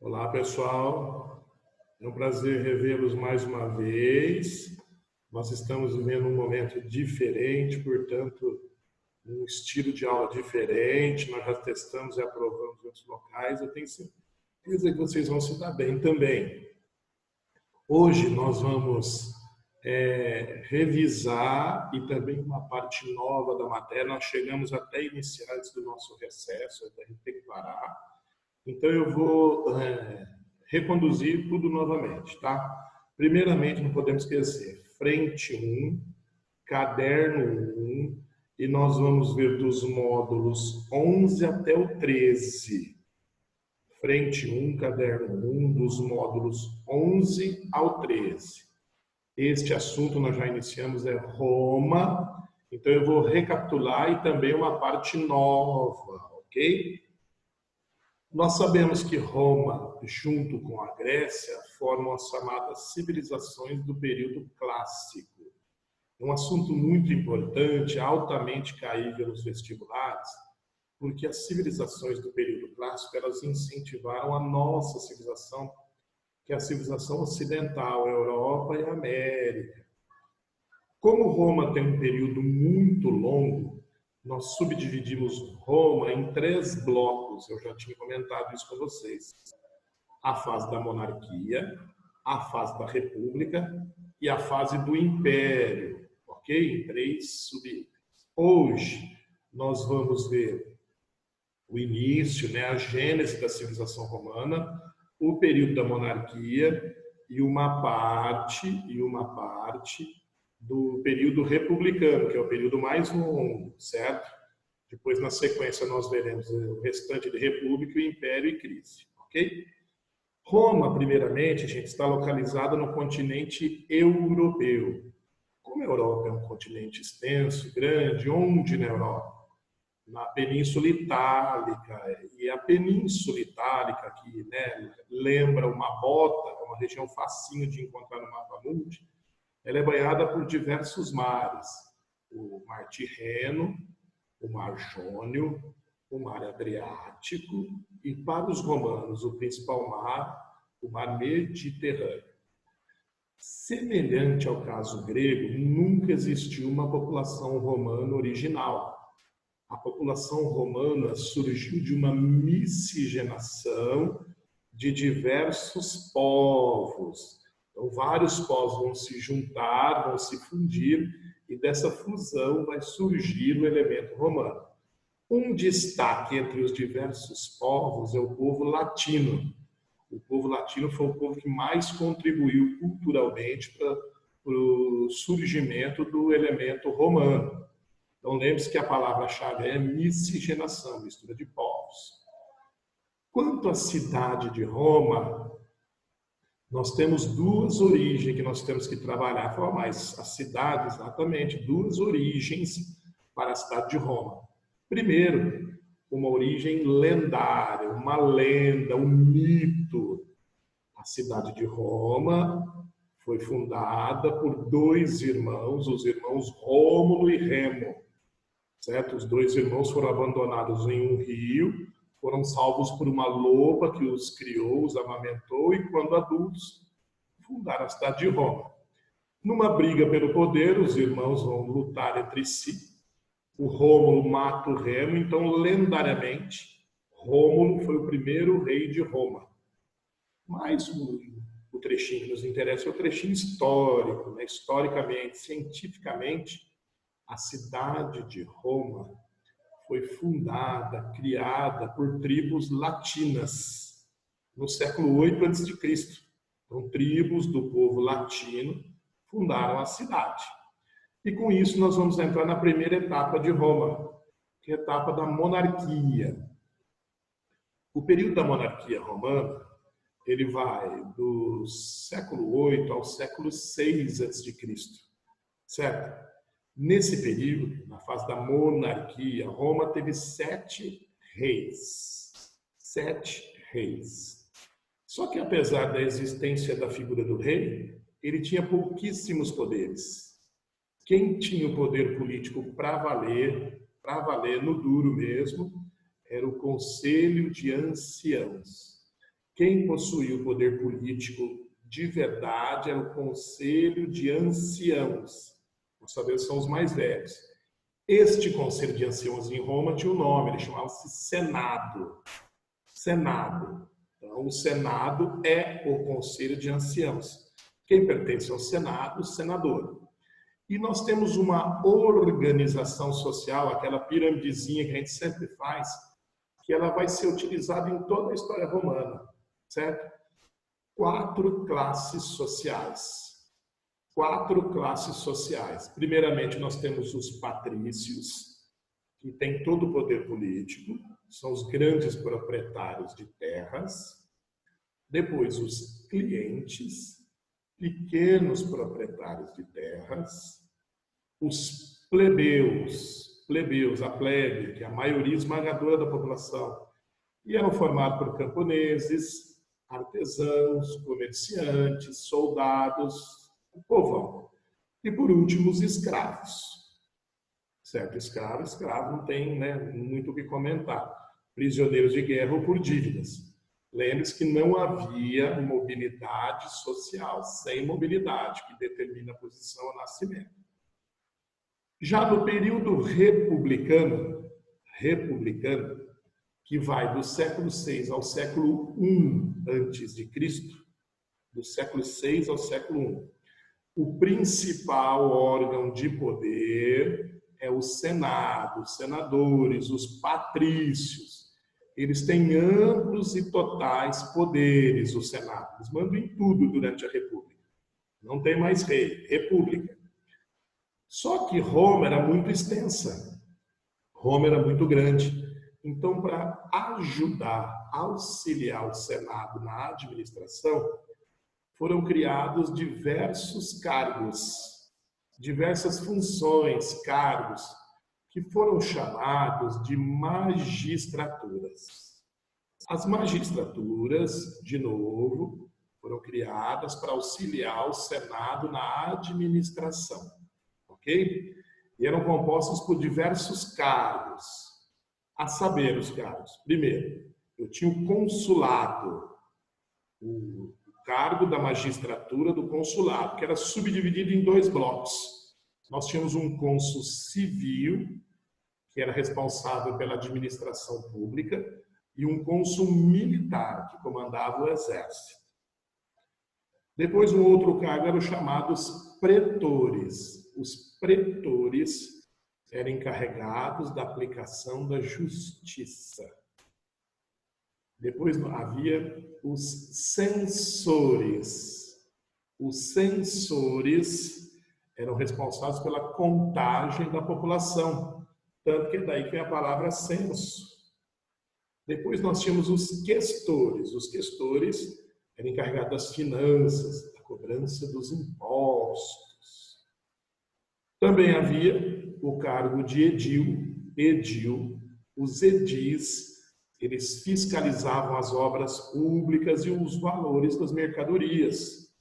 Olá, pessoal. É um prazer revê-los mais uma vez. Nós estamos vivendo um momento diferente, portanto, um estilo de aula diferente. Nós já testamos e aprovamos em outros locais. Eu tenho certeza que vocês vão se dar bem também. Hoje nós vamos revisar e também uma parte nova da matéria. Nós chegamos até iniciais do nosso recesso, a gente tem que parar. Então eu vou reconduzir tudo novamente, tá? Primeiramente, não podemos esquecer, frente 1, caderno 1, e nós vamos ver dos módulos 11 até o 13. Frente 1, caderno 1, dos módulos 11 ao 13. Este assunto nós já iniciamos, é Roma, então eu vou recapitular e também uma parte nova, ok? Nós sabemos que Roma, junto com a Grécia, formam as chamadas civilizações do período clássico. É um assunto muito importante, altamente caível nos vestibulares, porque as civilizações do período clássico, elas incentivaram a nossa civilização, que é a civilização ocidental, a Europa e a América. Como Roma tem um período muito longo, nós subdividimos Roma em 3 blocos. Eu já tinha comentado isso com vocês. A fase da monarquia, a fase da república e a fase do império, ok? Em 3 sub. Hoje, nós vamos ver o início, a gênese da civilização romana, o período da monarquia e uma parte do período republicano, que é o período mais longo, certo? Depois, na sequência, nós veremos o restante de república, o império e crise, ok? Roma, primeiramente, gente, está localizada no continente europeu. Como a Europa é um continente extenso, grande, onde na Europa? Na Península Itálica, e a Península Itálica, que lembra uma bota, é uma região facinho de encontrar no mapa mundi, ela é banhada por diversos mares, o Mar Tirreno, o Mar Jônio, o Mar Adriático e, para os romanos, o principal mar, o Mar Mediterrâneo. Semelhante ao caso grego, nunca existiu uma população romana original. A população romana surgiu de uma miscigenação de diversos povos. Então, vários povos vão se juntar, vão se fundir, e dessa fusão vai surgir o elemento romano. Um destaque entre os diversos povos é o povo latino. O povo latino foi o povo que mais contribuiu culturalmente para o surgimento do elemento romano. Então, lembre-se que a palavra-chave é miscigenação, mistura de povos. Quanto à cidade de Roma, nós temos 2 origens que nós temos que trabalhar. Mas a cidade, exatamente, 2 origens para a cidade de Roma. Primeiro, uma origem lendária, uma lenda, um mito. A cidade de Roma foi fundada por 2 irmãos, os irmãos Rômulo e Remo. Certo? Os 2 irmãos foram abandonados em um rio, foram salvos por uma loba que os criou, os amamentou, e quando adultos, fundaram a cidade de Roma. Numa briga pelo poder, os irmãos vão lutar entre si. O Rômulo mata o Remo, então, lendariamente, Rômulo foi o primeiro rei de Roma. Mas o trechinho que nos interessa é o trechinho histórico, historicamente, cientificamente. A cidade de Roma foi fundada, criada por tribos latinas no século 8 a.C. Então, tribos do povo latino fundaram a cidade. E com isso nós vamos entrar na primeira etapa de Roma, que é a etapa da monarquia. O período da monarquia romana, ele vai do século 8 ao século 6 a.C., certo? Nesse período, na fase da monarquia, Roma teve 7 reis. 7 reis. Só que, apesar da existência da figura do rei, ele tinha pouquíssimos poderes. Quem tinha o poder político para valer no duro mesmo, era o Conselho de Anciãos. Quem possuía o poder político de verdade era o Conselho de Anciãos. Nós sabemos que são os mais velhos. Este Conselho de Anciãos em Roma tinha um nome, ele chamava-se Senado. Senado. Então, o Senado é o Conselho de Anciãos. Quem pertence ao Senado, o senador. E nós temos uma organização social, aquela piramidezinha que a gente sempre faz, que ela vai ser utilizada em toda a história romana, certo? 4 classes sociais. 4 classes sociais. Primeiramente, nós temos os patrícios, que têm todo o poder político, são os grandes proprietários de terras. Depois, os clientes, pequenos proprietários de terras. Os plebeus, a plebe, que é a maioria esmagadora da população, e eram formados por camponeses, artesãos, comerciantes, soldados, o povão. E, por último, os escravos. Certo? Escravo não tem, né, muito o que comentar. Prisioneiros de guerra ou por dívidas. Lembre-se que não havia mobilidade social, sem mobilidade, que determina a posição ao nascimento. Já no período republicano, que vai do século VI ao século I a.C., do século VI ao século I, o principal órgão de poder é o Senado, os senadores, os patrícios. Eles têm amplos e totais poderes, o Senado. Eles mandam em tudo durante a República. Não tem mais rei, república. Só que Roma era muito extensa. Roma era muito grande. Então, para ajudar, auxiliar o Senado na administração, foram criados diversos cargos, diversas funções, cargos, que foram chamados de magistraturas. As magistraturas, de novo, foram criadas para auxiliar o Senado na administração, ok? E eram compostas por diversos cargos, a saber, os cargos. Primeiro, eu tinha o consulado, o cargo da magistratura do consulado, que era subdividido em 2 blocos. Nós tínhamos um cônsul civil, que era responsável pela administração pública, e um cônsul militar, que comandava o exército. Depois, um outro cargo era os chamados pretores. Os pretores eram encarregados da aplicação da justiça. Depois havia os censores. Os censores eram responsáveis pela contagem da população. Tanto que é daí que vem a palavra censo. Depois nós tínhamos os questores. Os questores eram encarregados das finanças, da cobrança dos impostos. Também havia o cargo de edil. Os edis, eles fiscalizavam as obras públicas e os valores das mercadorias.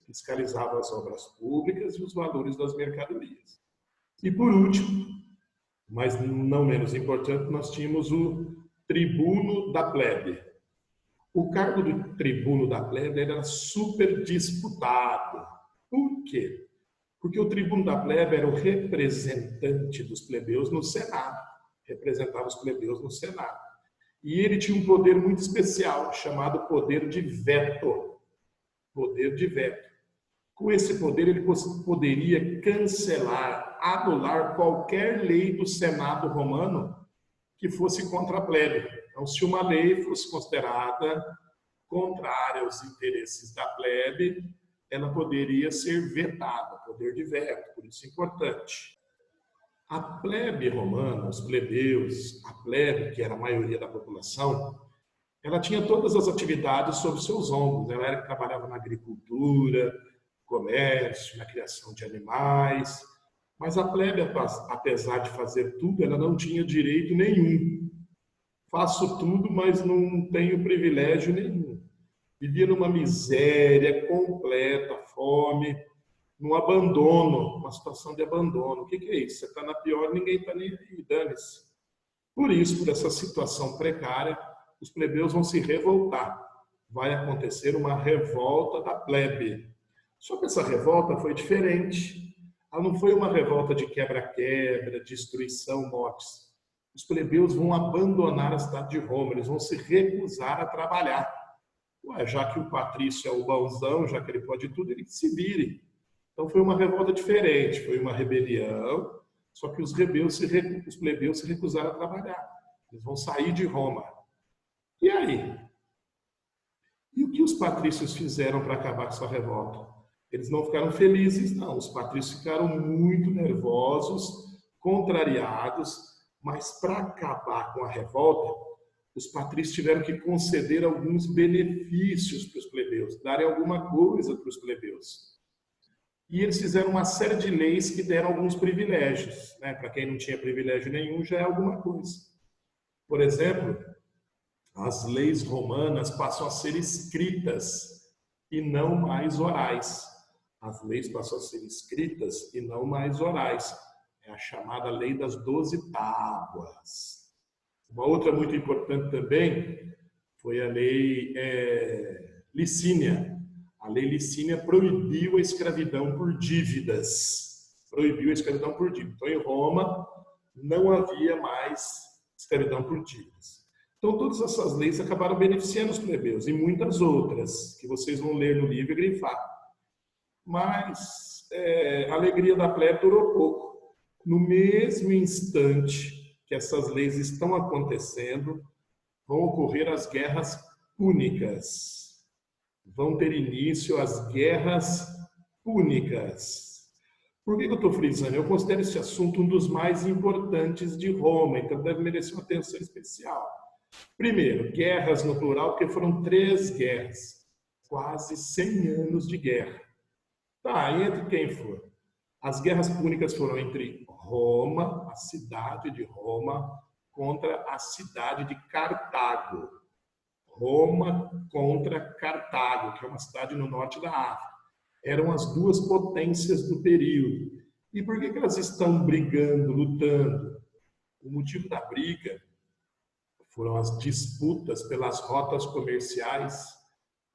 Fiscalizavam as obras públicas e os valores das mercadorias. E por último, mas não menos importante, nós tínhamos o tribuno da plebe. O cargo do tribuno da plebe era super disputado. Por quê? Porque o tribuno da plebe era o representante dos plebeus no Senado. Representava os plebeus no Senado. E ele tinha um poder muito especial, chamado poder de veto. Poder de veto. Com esse poder, ele poderia cancelar, anular qualquer lei do Senado romano que fosse contra a plebe. Então, se uma lei fosse considerada contrária aos interesses da plebe, ela poderia ser vetada, poder de veto, por isso é importante. A plebe romana, os plebeus, a plebe, que era a maioria da população, ela tinha todas as atividades sob seus ombros. Ela era que trabalhava na agricultura, comércio, na criação de animais. Mas a plebe, apesar de fazer tudo, ela não tinha direito nenhum. Faço tudo, mas não tenho privilégio nenhum. Vivia numa miséria completa, fome, num abandono, uma situação de abandono. O que é isso? Você está na pior, ninguém está nem aí, dane-se. Por isso, por essa situação precária, os plebeus vão se revoltar. vai acontecer uma revolta da plebe. Só que essa revolta foi diferente. Ela não foi uma revolta de quebra-quebra, destruição, mortes. Os plebeus vão abandonar a cidade de Roma, eles vão se recusar a trabalhar. Ué, já que o patrício é o bonzão, já que ele pode tudo, ele que se vire. Então foi uma revolta diferente, foi uma rebelião, só que os plebeus se recusaram a trabalhar. Eles vão sair de Roma. E aí? E o que os patrícios fizeram para acabar com essa revolta? Eles não ficaram felizes, não. Os patrícios ficaram muito nervosos, contrariados, mas para acabar com a revolta, os patrícios tiveram que conceder alguns benefícios para os plebeus, darem alguma coisa para os plebeus. E eles fizeram uma série de leis que deram alguns privilégios. Né? Para quem não tinha privilégio nenhum, já é alguma coisa. Por exemplo, as leis romanas passam a ser escritas e não mais orais. As leis passam a ser escritas e não mais orais. É a chamada lei das 12 tábuas. Uma outra muito importante também foi a lei Licínia. A lei Licínia proibiu a escravidão por dívidas. Proibiu a escravidão por dívidas. Então, em Roma, não havia mais escravidão por dívidas. Então, todas essas leis acabaram beneficiando os plebeus e muitas outras, que vocês vão ler no livro e grifar. Mas a alegria da plebe durou pouco. No mesmo instante que essas leis estão acontecendo, vão ocorrer as guerras púnicas. Vão ter início as guerras púnicas. Por que eu estou frisando? Eu considero esse assunto um dos mais importantes de Roma, então deve merecer uma atenção especial. Primeiro, guerras no plural, porque foram 3 guerras. Quase 100 anos de guerra. Tá, entre quem for? As guerras púnicas foram entre Roma, a cidade de Roma, contra a cidade de Cartago. Roma contra Cartago, que é uma cidade no norte da África. Eram as 2 potências do período. E por que elas estão brigando, lutando? O motivo da briga foram as disputas pelas rotas comerciais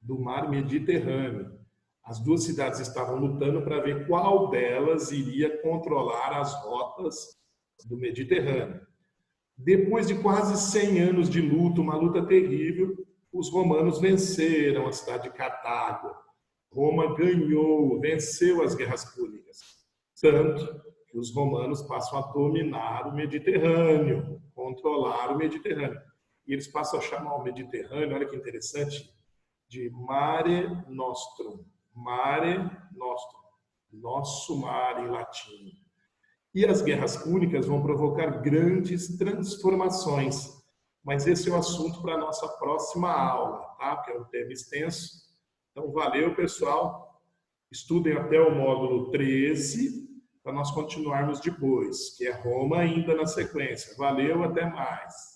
do mar Mediterrâneo. As 2 cidades estavam lutando para ver qual delas iria controlar as rotas do Mediterrâneo. Depois de quase 100 anos de luta, uma luta terrível, os romanos venceram a cidade de Cartago. Roma ganhou, venceu as guerras púnicas. Tanto que os romanos passam a dominar o Mediterrâneo, controlar o Mediterrâneo. E eles passam a chamar o Mediterrâneo, olha que interessante, de Mare Nostrum. Mare Nostrum, nosso mar em latim. E as guerras púnicas vão provocar grandes transformações. Mas esse é o assunto para a nossa próxima aula, tá? Porque é um tema extenso. Então, valeu, pessoal. Estudem até o módulo 13, para nós continuarmos depois, que é Roma ainda na sequência. Valeu, até mais.